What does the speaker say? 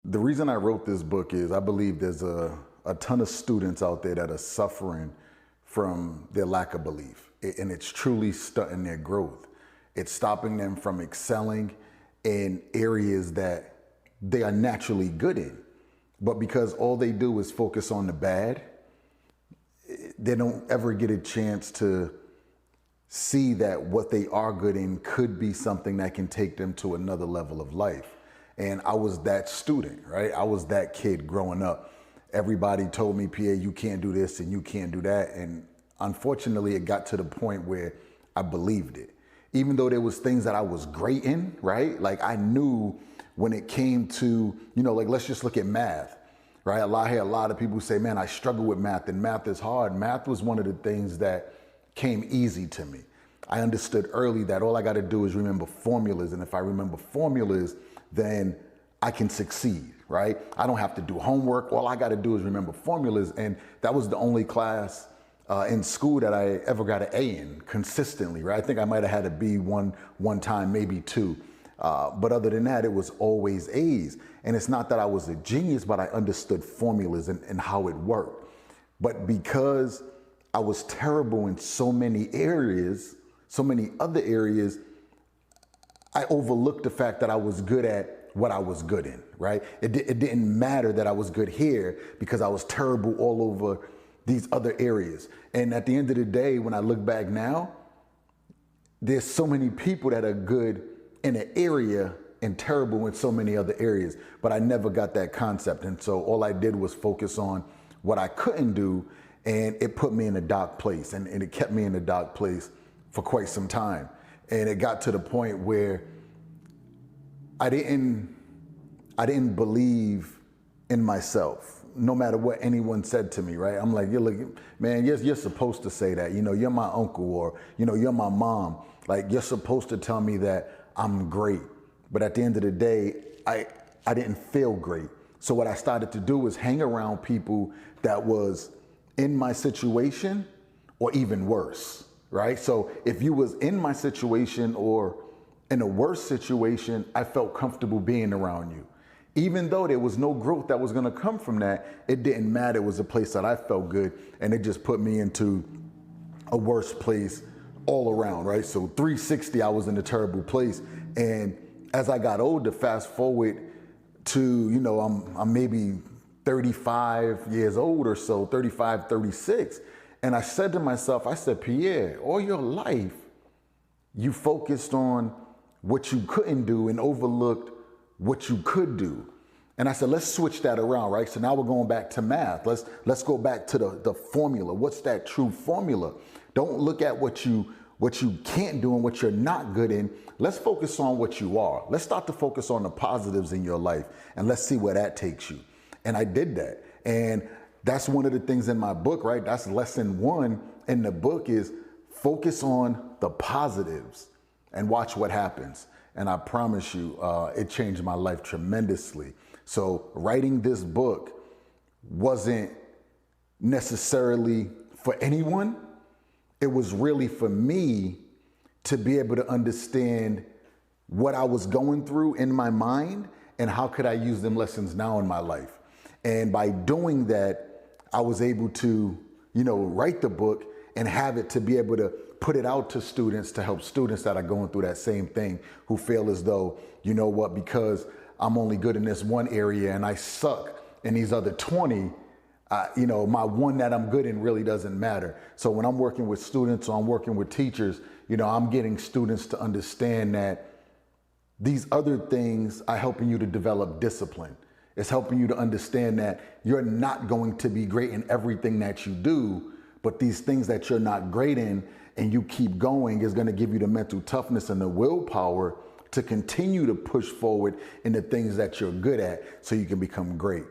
The reason I wrote this book is I believe there's a ton of students out there that are suffering from their lack of belief. And it's truly stunting their growth. It's stopping them from excelling in areas that they are naturally good in. But because all they do is focus on the bad, they don't ever get a chance to see that what they are good in could be something that can take them to another level of life. And I was that student, right? I was that kid growing up. Everybody told me, Pierre, you can't do this and you can't do that. And unfortunately, it got to the point where I believed it. Even though there was things that I was great in, right? Like I knew when it came to, like let's just look at math, right? I hear a lot of people say, man, I struggle with math and math is hard. Math was one of the things that came easy to me. I understood early that all I got to do is remember formulas. And if I remember formulas, then I can succeed, right? I don't have to do homework. All I got to do is remember formulas. And that was the only class in school that I ever got an A in consistently, right? I think I might have had a B one time, maybe two. But other than that, it was always A's. And it's not that I was a genius, but I understood formulas and how it worked. But because I was terrible in so many areas, so many other areas, I overlooked the fact that I was good at what I was good in, right? It didn't matter that I was good here because I was terrible all over these other areas. And at the end of the day, when I look back now, there's so many people that are good in an area and terrible in so many other areas, but I never got that concept. And so all I did was focus on what I couldn't do, and it put me in a dark place, and it kept me in a dark place for quite some time. And it got to the point where I didn't believe in myself, no matter what anyone said to me, right? I'm like, you're supposed to say that, you're my uncle, or, you're my mom. Like, you're supposed to tell me that I'm great. But at the end of the day, I didn't feel great. So what I started to do was hang around people that was in my situation or even worse, right? So if you was in my situation or in a worse situation, I felt comfortable being around you. Even though there was no growth that was gonna come from that, it didn't matter. It was a place that I felt good, and it just put me into a worse place all around, right? So 360, I was in a terrible place. And as I got older, fast forward to, I'm maybe 35 years old or so, 35, 36. And I said to myself, Pierre, all your life, you focused on what you couldn't do and overlooked what you could do. And I said, let's switch that around, right? So now we're going back to math. Let's go back to the formula. What's that true formula? Don't look at what you can't do and what you're not good in. Let's focus on what you are. Let's start to focus on the positives in your life, and let's see where that takes you. And I did that. And that's one of the things in my book, right? That's lesson 1 in the book is focus on the positives and watch what happens. And I promise you, it changed my life tremendously. So writing this book wasn't necessarily for anyone. It was really for me to be able to understand what I was going through in my mind and how could I use them lessons now in my life. And by doing that, I was able to, write the book and have it to be able to put it out to students to help students that are going through that same thing who feel as though, because I'm only good in this one area and I suck in these other 20, my one that I'm good in really doesn't matter. So when I'm working with students or I'm working with teachers, I'm getting students to understand that these other things are helping you to develop discipline. It's helping you to understand that you're not going to be great in everything that you do, but these things that you're not great in and you keep going is going to give you the mental toughness and the willpower to continue to push forward in the things that you're good at so you can become great.